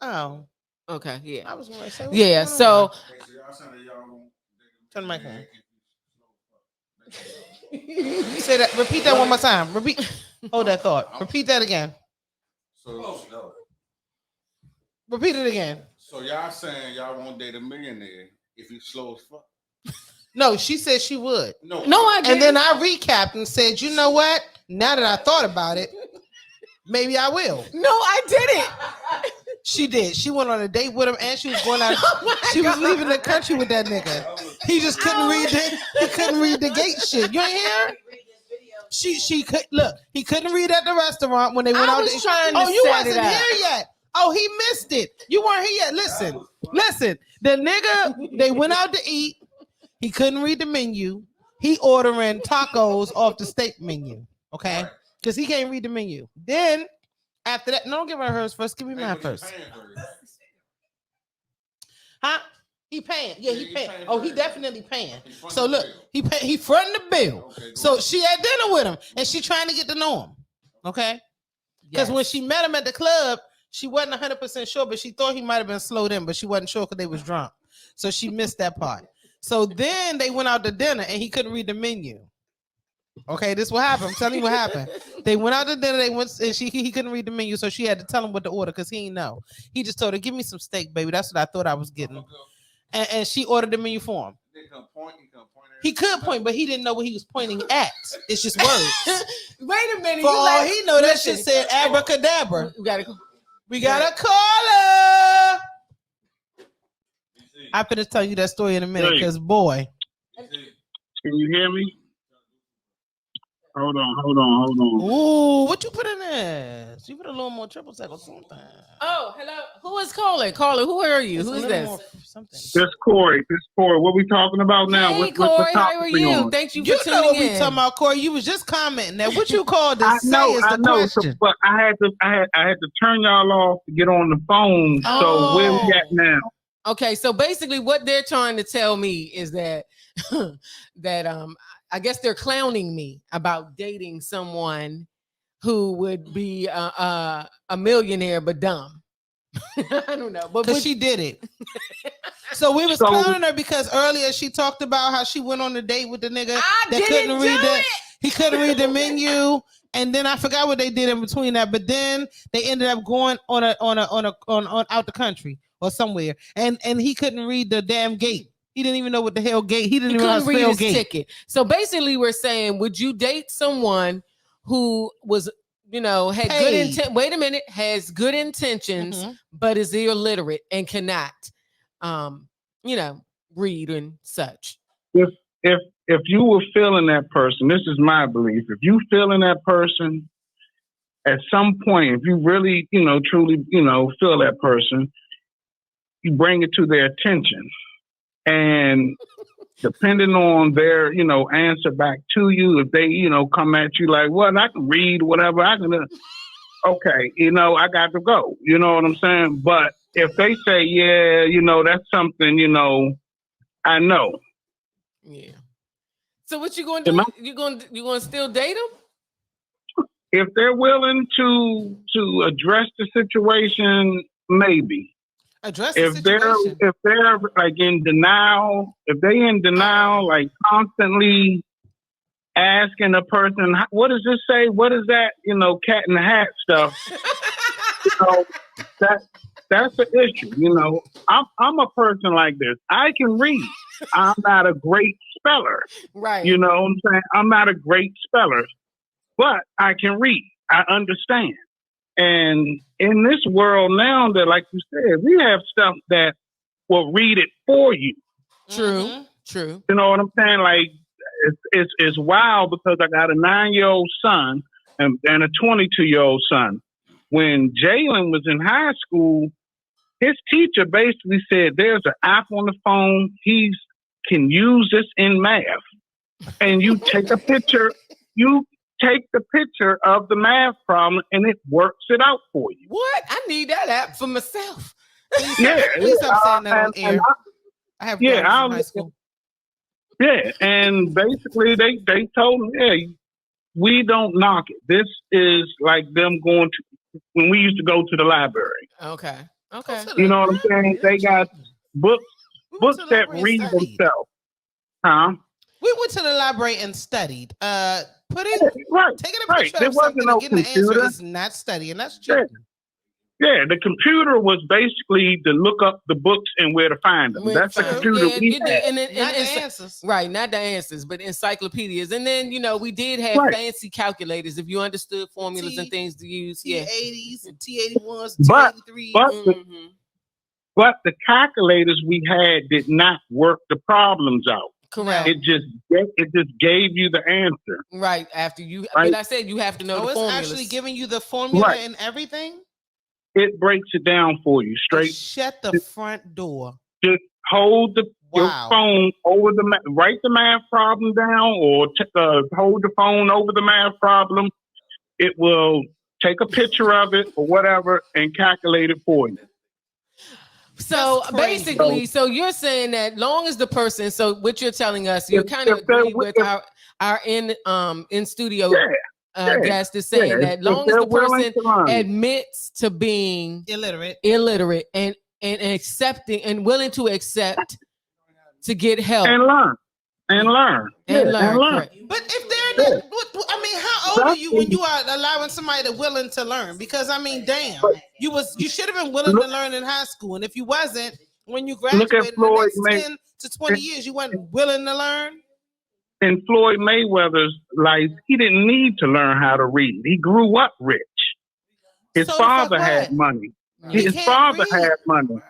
Oh. Okay. Yeah. I was going to say, yeah. So. Turn the mic on. Say that. Repeat that one more time. Repeat. Hold that thought. Repeat that again. So Repeat it again. So y'all saying y'all won't date a millionaire if he's slow as fuck? No, she said she would. No, I didn't. And then I recapped and said, you know what? Now that I thought about it, maybe I will. No, I didn't. She did. She went on a date with him, and she was going out. She was leaving the country with that nigga. He just couldn't read it. He couldn't read the gate shit. You ain't hear? She could look. He couldn't read at the restaurant when they went out. Oh, you wasn't here yet. Oh, he missed it. You weren't here yet. Listen. The nigga, they went out to eat. He couldn't read the menu. He ordering tacos off the steak menu. Okay, because he can't read the menu. Then after that, no, don't give her hers first. Give me mine first. Huh? He paying. Yeah, he paying. Oh, he definitely paying. So look, he fronting the bill. So she had dinner with him, and she trying to get to know him. Okay, because when she met him at the club, she wasn't 100% sure, but she thought he might have been slowed in, but she wasn't sure because they was drunk. So she missed that part. So then they went out to dinner, and he couldn't read the menu. Okay, this what happened. I'm telling you what happened. They went out to dinner. They went, and he couldn't read the menu, so she had to tell him what to order because he didn't know. He just told her, "Give me some steak, baby." That's what I thought I was getting. And she ordered the menu for him. He could point, but he didn't know what he was pointing at. It's just words. Wait a minute. For all he know, that shit said abracadabra. We got a caller. I'm gonna tell you that story in a minute, because boy. Can you hear me? Hold on. Ooh, what you put in there? You put a little more triple sec or something. Oh, hello. Who is calling? Caller, who are you? Who is this? This Corey. What we talking about now? Hey, Corey, how are you? Thank you for tuning in. You know what we talking about, Corey. You was just commenting that. What you called to say is the question. So, but I had to turn y'all off to get on the phone. Oh. So where we at now? Okay, so basically what they're trying to tell me is that I guess they're clowning me about dating someone who would be a millionaire but dumb. I don't know, but she did it. So we was clowning her because earlier she talked about how she went on a date with the nigga he couldn't read the menu, and then I forgot what they did in between that. But then they ended up going on out the country or somewhere, and he couldn't read the damn gate. He didn't even know what the hell gate. He didn't even know how to spell gate. Ticket. So basically, we're saying, would you date someone who was, had good intent? Wait a minute, has good intentions, but is illiterate and cannot, read and such. If you were feeling that person, this is my belief. If you feeling that person, at some point, if you really, truly, feel that person, you bring it to their attention. And depending on their, answer back to you, if they, come at you like, well, I can read, whatever, okay, I got to go. You know what I'm saying? But if they say, yeah, that's something, I know. Yeah. So what you going to do? You going to still date them? If they're willing to address the situation, maybe. If they're like in denial, like constantly asking a person, what does this say? What is that? Cat in the hat stuff. That's the issue. I'm a person like this. I can read. I'm not a great speller. Right. You know what I'm saying? I'm not a great speller, but I can read. I understand. And in this world now, that, like you said, we have stuff that will read it for you. True. You know what I'm saying? Like, it's wild because I got a 9-year-old son and a 22-year-old son. When Jalen was in high school, his teacher basically said, there's an app on the phone. He can use this in math. And you take a picture, take the picture of the math problem and it works it out for you. What? I need that app for myself. Please stop saying that on air. I have girls in high school. Yeah, and basically they told me, hey, we don't knock it. This is like them going to when we used to go to the library. Okay. Okay. You know what I'm saying? They got books that read themselves. Huh? We went to the library and studied. Taking a picture There of wasn't something no and getting the answer computer. is not studying. That's cheating. Yeah, the computer was basically to look up the books and where to find them. That's the computer we had. Not the answers. Right, not the answers, but encyclopedias. And then, we did have fancy calculators if you understood formulas and things to use. T80s, T81s, T83s. But the calculators we had did not work the problems out. Correct. It just gave you the answer. Right. After you, but I said you have to know the formulas. It's actually giving you the formula and everything? It breaks it down for you straight. Shut the front door. Just hold your phone over write the math problem down, or hold the phone over the math problem. It will take a picture of it or whatever and calculate it for you. So basically, so you're saying that long as the person, so what you're telling us, you kind of agree with our in studio guest is saying that long as the person admits to being illiterate and accepting and willing to accept to get help and learn. But if they're not, how old are you when you are allowing somebody to willing to learn? Because damn, you should have been willing to learn in high school, and if you wasn't, when you graduated in the next 10 to 20 years, you weren't willing to learn. In Floyd Mayweather's life, he didn't need to learn how to read. He grew up rich. His father had money. His father had money.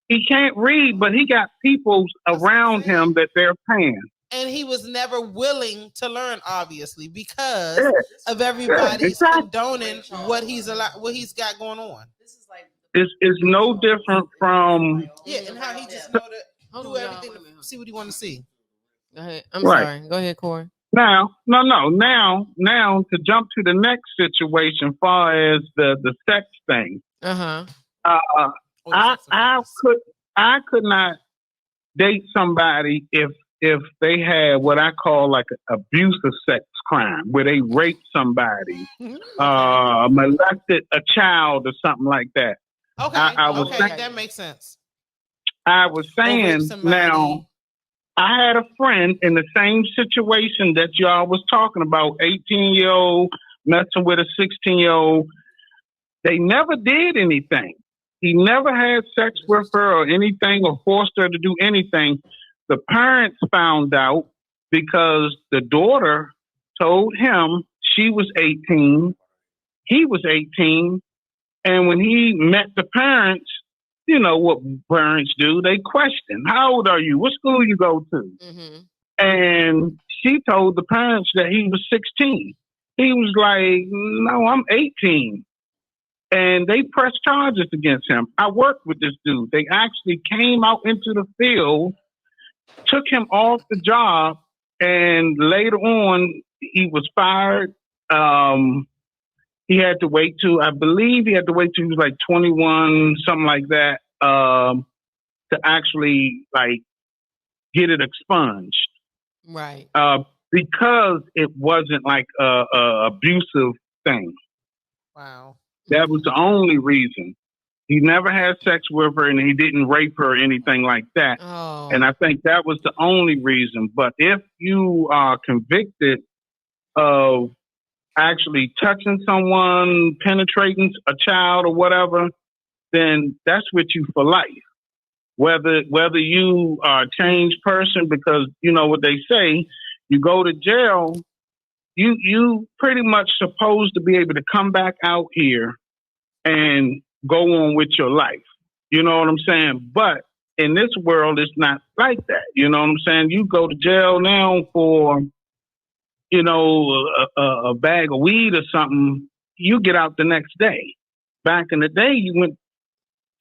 He can't read, but he got people around him that they're paying. And he was never willing to learn, obviously, because of everybody's condoning what he's got going on. It's no different from and how he just know to do everything to see what he want to see. Go ahead. I'm sorry. Go ahead, Corey. Now, to jump to the next situation, far as the sex thing. I could not date somebody if they had what I call like an abusive sex crime, where they raped somebody, molested a child or something like that. That makes sense. I was saying now, I had a friend in the same situation that y'all was talking about, 18-year-old messing with a 16-year-old. They never did anything. He never had sex with her or anything or forced her to do anything. The parents found out because the daughter told him she was 18, he was 18, and when he met the parents, you know what parents do, they question, how old are you? What school you go to? And she told the parents that he was 16. He was like, no, I'm 18. And they pressed charges against him. I worked with this dude. They actually came out into the field, took him off the job, and later on, he was fired. He had to wait till he was like 21, something like that, to actually like get it expunged. Right. Because it wasn't like a abusive thing. Wow. That was the only reason. He never had sex with her and he didn't rape her or anything like that. Oh. And I think that was the only reason. But if you are convicted of actually touching someone, penetrating a child or whatever, then that's with you for life. Whether you are a changed person, because you know what they say, you go to jail, you pretty much supposed to be able to come back out here and go on with your life. You know what I'm saying? But in this world, it's not like that. You know what I'm saying? You go to jail now for, you know, a bag of weed or something, you get out the next day. Back in the day, you went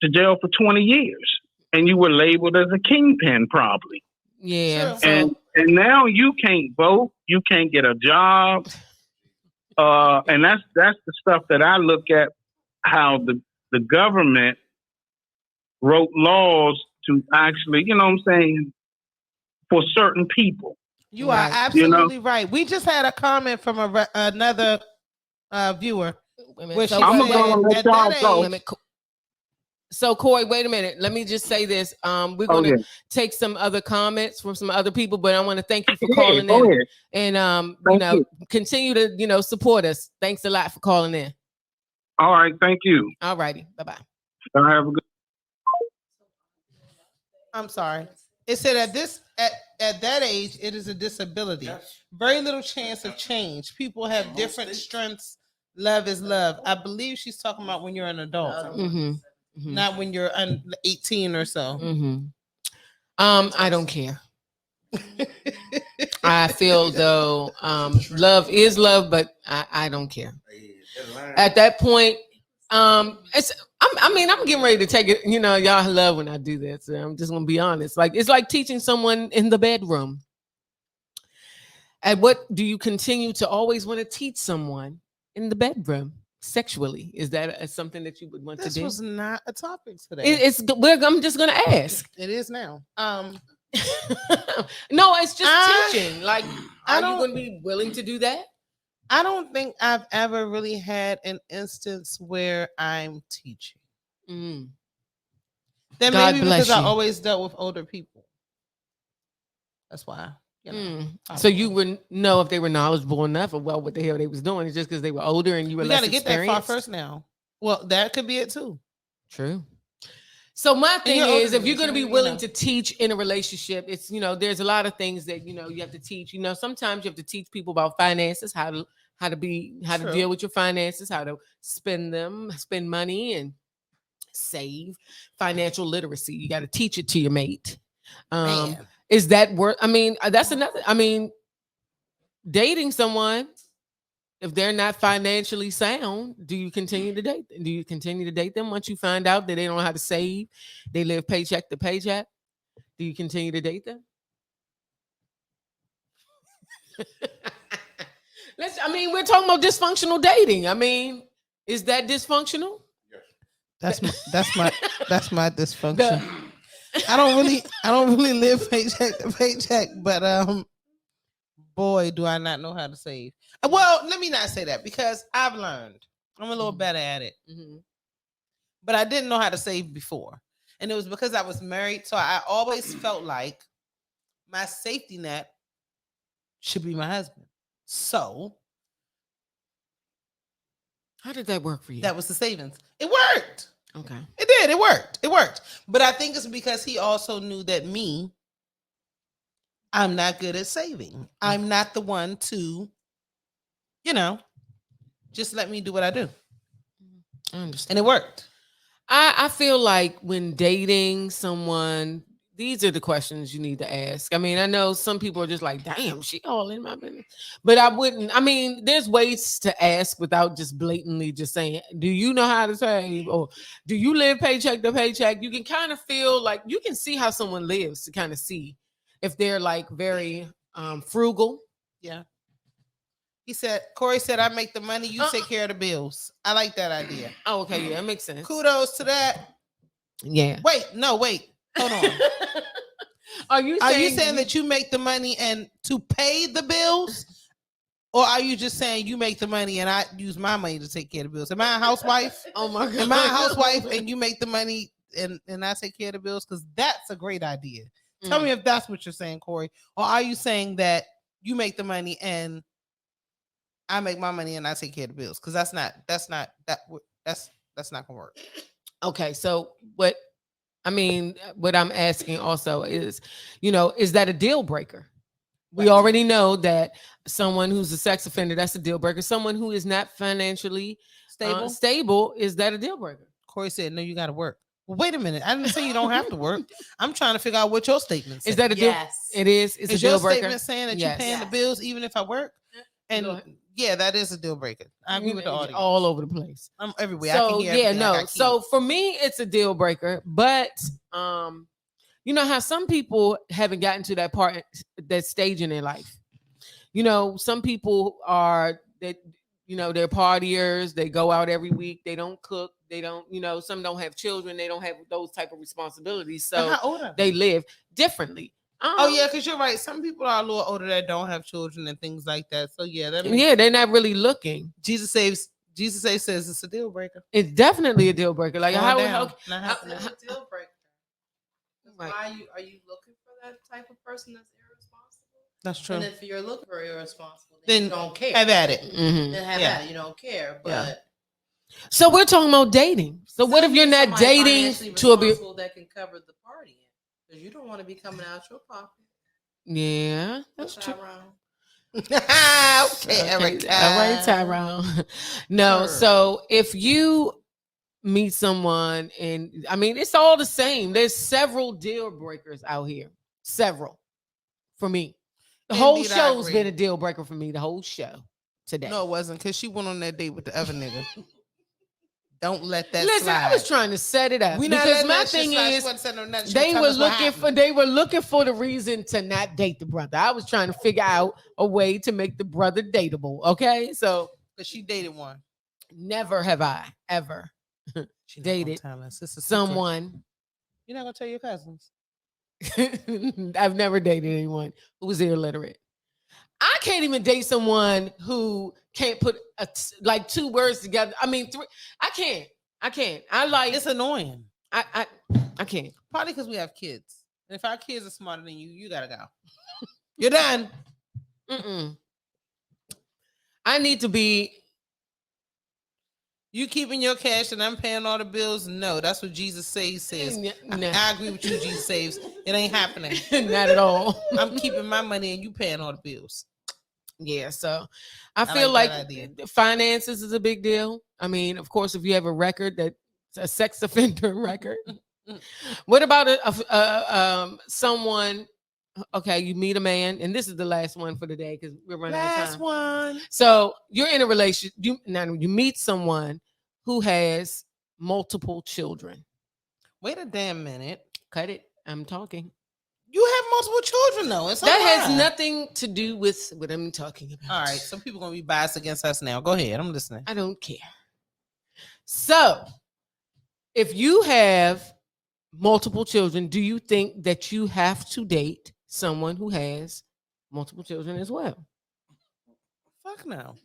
to jail for 20 years and you were labeled as a kingpin probably. Yeah. And now you can't vote, you can't get a job. And that's the stuff that I look at, how the government wrote laws to actually, you know what I'm saying, for certain people. You are absolutely right. We just had a comment from another viewer. Where she I'm gonna let y'all go. So Corey, wait a minute. Let me just say this. We're going to take some other comments from some other people, but I want to thank you for calling in and continue to support us. Thanks a lot for calling in. All right, thank you. All righty, bye bye. Have a good. I'm sorry. It said at that age, it is a disability. Very little chance of change. People have different strengths. Love is love. I believe she's talking about when you're an adult. Not when you're 18 or so. I don't care. I feel though love is love, but I don't care. At that point, I'm getting ready to take it. Y'all love when I do that. So I'm just gonna be honest. Like it's like teaching someone in the bedroom. And what do you continue to always want to teach someone in the bedroom? Sexually, is that something that you would want to do? This was not a topic today. I'm just gonna ask. It is now. No, it's just teaching. Like, are you going to be willing to do that? I don't think I've ever really had an instance where I'm teaching. Then maybe because I always dealt with older people. That's why. So you wouldn't know if they were knowledgeable enough or what the hell they was doing. It's just because they were older and you were less experienced. We got to get that far first now. Well, that could be it too. True. So my thing is, if you're going to be willing to teach in a relationship, it's, there's a lot of things that, you have to teach. Sometimes you have to teach people about finances, how to deal with your finances, how to spend money and save, financial literacy. You got to teach it to your mate. Is that worth? That's another. Dating someone, if they're not financially sound, do you continue to date them? Do you continue to date them once you find out that they don't know how to save? They live paycheck to paycheck. Do you continue to date them? We're talking about dysfunctional dating. Is that dysfunctional? That's my dysfunction. I don't really live paycheck to paycheck, but boy, do I not know how to save. Well, let me not say that because I've learned. I'm a little better at it. But I didn't know how to save before. And it was because I was married. So I always felt like my safety net should be my husband. So how did that work for you? That was the savings. It worked. Okay. It did. It worked. But I think it's because he also knew that I'm not good at saving. I'm not the one to, just let me do what I do. I understand. And it worked. I feel like when dating someone, these are the questions you need to ask. I know some people are just like, damn, she all in my business. But I wouldn't. There's ways to ask without just blatantly just saying, do you know how to save? Or do you live paycheck to paycheck? You can kind of feel like you can see how someone lives to kind of see if they're like very frugal. Yeah. Corey said, I make the money, you take care of the bills. I like that idea. Oh, okay. Yeah, that makes sense. Kudos to that. Yeah. Wait. Hold on. Are you saying that you make the money and to pay the bills? Or are you just saying you make the money and I use my money to take care of the bills? Am I a housewife? Oh my God. Am I a housewife and you make the money and I take care of the bills? Because that's a great idea. Tell me if that's what you're saying, Corey. Or are you saying that you make the money and I make my money and I take care of the bills? Because that's not gonna work. Okay, so what I'm asking also is, is that a deal breaker? We already know that someone who's a sex offender, that's a deal breaker. Someone who is not financially stable, is that a deal breaker? Corey said, no, you got to work. Well, wait a minute. I didn't say you don't have to work. I'm trying to figure out what your statement says. Is that a deal? Yes. It is. It's a deal breaker. Statement saying that you're paying the bills even if I work? And yeah, that is a deal breaker. I agree with the audience. All over the place. I'm everywhere. So, I can hear So for me, it's a deal breaker. But you know how some people haven't gotten to that stage in their life. Some people are that they're partiers. They go out every week. They don't cook. They don't. Some don't have children. They don't have those type of responsibilities. So how old are they live differently. Oh yeah, because you're right. Some people are a little older that don't have children and things like that. So yeah, that makes they're not really looking. Jesus says it's a deal breaker. It's definitely a deal breaker. Like how it's a deal breaker. Right. Why are you looking for that type of person that's irresponsible? That's true. And if you're looking for irresponsible, then you don't care. Have at it. Mm-hmm. Then have at it. You don't care. But so we're talking about dating. So what if you're not dating to a that can cover the party? Because you don't want to be coming out your pocket. Yeah, that's true. Okay, Erica. All right, Tyrone. No, sure. So if you meet someone, and I mean, it's all the same. There's several deal breakers out here. Several for me. The whole show's been a deal breaker for me. The whole show today. No, it wasn't, because she went on that date with the other nigga. Don't let that Listen, slide. I was trying to set it up because my thing is they were looking for the reason to not date the brother. I was trying to figure out a way to make the brother dateable. Okay, so because she dated one. Never have I ever dated someone. You're not gonna tell your cousins. I've never dated anyone who was illiterate. I can't even date someone who can't put like two words together. I mean, three. I can't. I like. It's annoying. I can't. Probably because we have kids. And if our kids are smarter than you, you gotta go. You're done. I need to be. You keeping your cash and I'm paying all the bills? No, that's what Jesus says. I agree with you, Jesus saves. It ain't happening. Not at all. I'm keeping my money and you paying all the bills. Yeah, so I feel like finances is a big deal. I mean, of course, if you have a record that's a sex offender record. What about someone? Okay, you meet a man, and this is the last one for the day because we're running out of time. Last one. So you're in a relationship. You meet someone who has multiple children. Wait a damn minute. Cut it. I'm talking. You have multiple children, though. That has nothing to do with what I'm talking about. All right. Some people are going to be biased against us now. Go ahead. I'm listening. I don't care. So if you have multiple children, do you think that you have to date someone who has multiple children as well? Fuck no.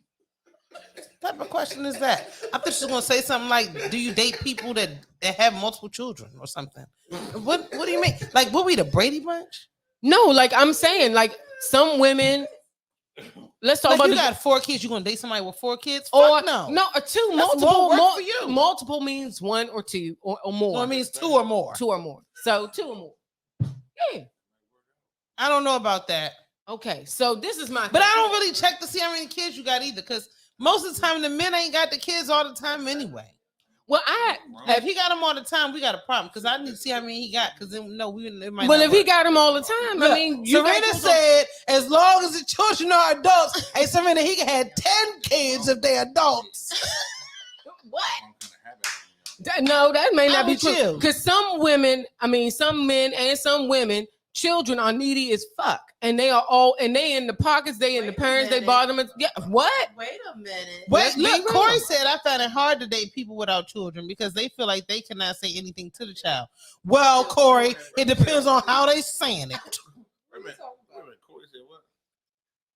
What type of question is that? I thought she was going to say something like, do you date people that have multiple children or something? What do you mean? Like, what we, the Brady Bunch? No, like I'm saying, like some women. Let's talk about you got 4 kids. You going to date somebody with 4 kids? Or no, two. That's multiple. For you. Multiple means 1 or 2 or more. No, it means 2 or more. 2 or more. So 2 or more. Yeah. I don't know about that. Okay, so this is my. But I don't really check to see how many kids you got either, because most of the time the men ain't got the kids all the time anyway. Well, if he got them all the time, we got a problem, because I need to see how many he got, because then it might. Well, if he got them all the time, look, I mean, Serena said as long as the children are adults. Hey, Serena, he had 10 kids if they're adults. What? No, that may not be true. Because some men and some women, children are needy as fuck, and they in the pockets, they in the parents, they bottom. Yeah, what? Wait a minute. Look, Corey said I found it hard to date people without children because they feel like they cannot say anything to the child. Well, Corey, it depends on how they saying it. Wait a minute. Corey said what?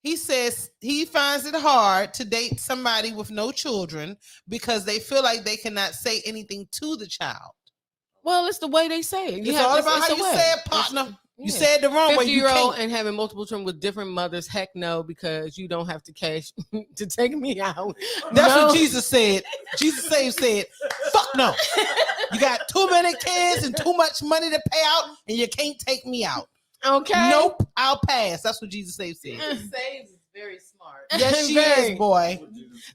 He says he finds it hard to date somebody with no children because they feel like they cannot say anything to the child. Well, it's the way they say it. It's all about how you say it, partner. You said the wrong way. 50-year-old and having multiple children with different mothers. Heck no, because you don't have to cash to take me out. That's what Jesus said. Jesus said, fuck no. You got too many kids and too much money to pay out, and you can't take me out. Okay. Nope, I'll pass. That's what Jesus said. Jesus saves is very smart. Yes, she is, boy.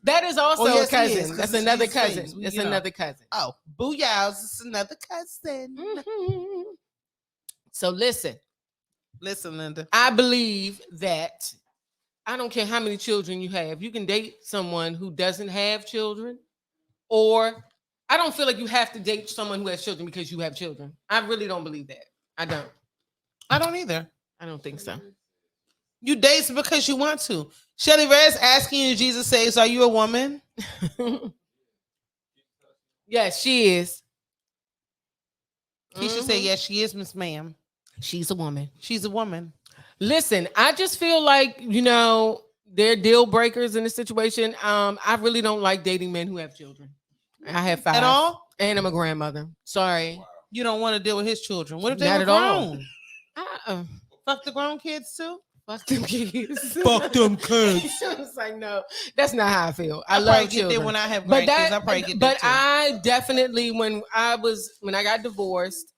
That is also a cousin. That's another cousin. Saves, That's another cousin. Oh, booyahs. It's another cousin. Mm-hmm. So listen, Linda. I believe that I don't care how many children you have. You can date someone who doesn't have children, or I don't feel like you have to date someone who has children because you have children. I really don't believe that. I don't either. I don't think so. You date because you want to. Shelly Red's asking you, Jesus says, are you a woman? Yes, she is. Keisha said, yes, she is, Miss Ma'am. She's a woman. She's a woman. Listen, I just feel like, they're deal breakers in this situation. I really don't like dating men who have children. I have 5. At all? And I'm a grandmother. Sorry. Wow. You don't want to deal with his children. What if they Not were at all. grown? Fuck the grown kids too? Fuck them kids. Fuck them kids. It's like, no, that's not how I feel. I I love probably get children. there when I have grandkids. I probably get there But too. I definitely, when I got divorced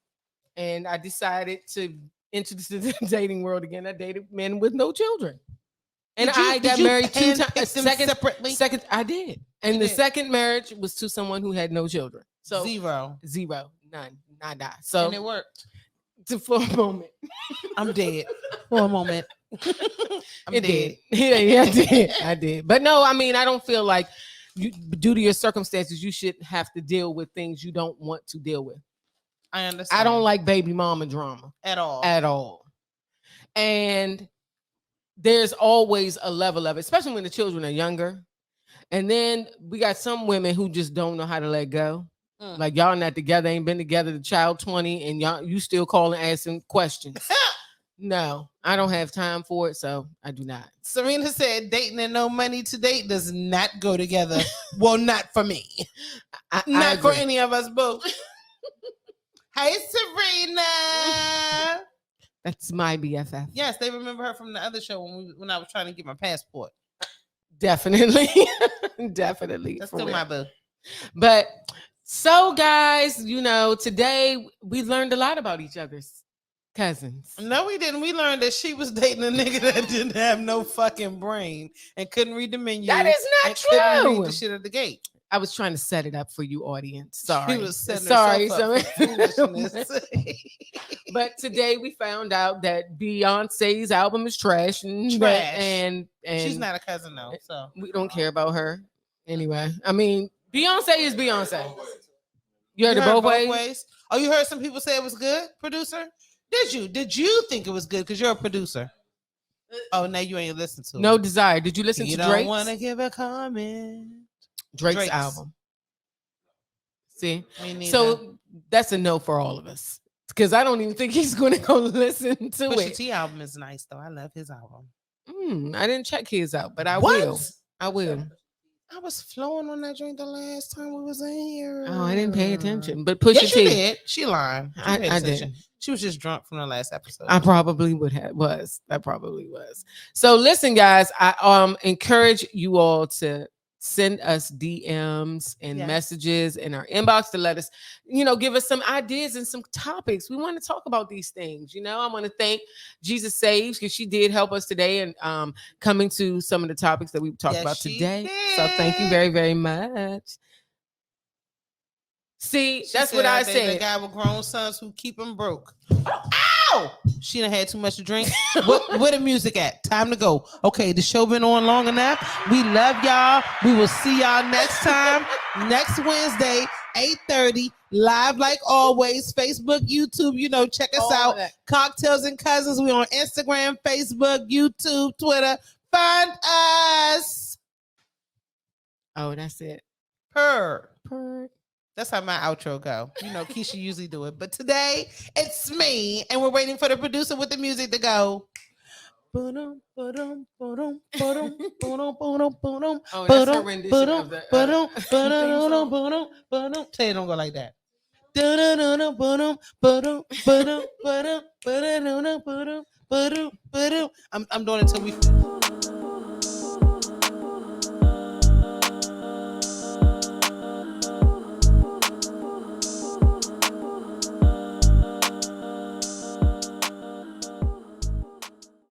and I decided to enter the dating world again, I dated men with no children. And I got married 2 times. Separately? Second, I did. And the second marriage was to someone who had no children. So Zero. None, nada. So And it worked. For a moment. I'm dead. For a moment. I'm dead. Did. Yeah, I did. But no, I mean, I don't feel like due to your circumstances, you should have to deal with things you don't want to deal with. I understand. I don't like baby mama drama. At all. At all. And there's always a level of it, especially when the children are younger. And then we got some women who just don't know how to let go. Like, y'all not together, ain't been together, the child 20, and you still calling, asking questions. No, I don't have time for it, so I do not. Serena said dating and no money to date does not go together. Well, not for me. Not for any of us both. Hey, Serena. That's my BFF. Yes, they remember her from the other show when I was trying to get my passport. Definitely. Definitely. That's still my boo. But so, guys, today we learned a lot about each other's cousins. No, we didn't. We learned that she was dating a nigga that didn't have no fucking brain and couldn't read the menu. That is not true. Couldn't read the shit at the gate. I was trying to set it up for you, audience. Sorry. She was setting Sorry. herself up for foolishness. But today we found out that Beyonce's album is trash. And she's not a cousin though, so we don't care about her anyway. I mean, Beyonce is Beyonce. You heard it both ways? Oh, you heard some people say it was good, producer? Did you think it was good? Because you're a producer. Oh, now you ain't listened to it. No Desire. Did you listen to Drake's? You don't want to give a comment. Drake's album. See? So that's a no for all of us. Because I don't even think he's going to go listen to it. Pusha T album is nice, though. I love his album. I didn't check his out, but I will. I will. I was flowing on that drink the last time we was in here. Oh, I didn't pay attention. But Pusha T. You did. She lying. I did. She was just drunk from the last episode. I probably was. So listen, guys, I encourage you all to send us DMs and messages in our inbox to let us, give us some ideas and some topics. We want to talk about these things. I want to thank Jesus Saves because she did help us today and coming to some of the topics that we've talked about today. So thank you very, very much. See, that's what I said. The guy with grown sons who keep him broke. Ow! She done had too much to drink. Where the music at? Time to go. Okay, the show been on long enough. We love y'all. We will see y'all next time. Next Wednesday, 8:30. Live like always. Facebook, YouTube. Check us out. Cocktails and Cousins. We on Instagram, Facebook, YouTube, Twitter. Find us. Oh, that's it. Purr. That's how my outro go. Keisha usually do it. But today, it's me. And we're waiting for the producer with the music to go. Oh, that's her rendition of the... Say it don't go like that. I'm doing it till we...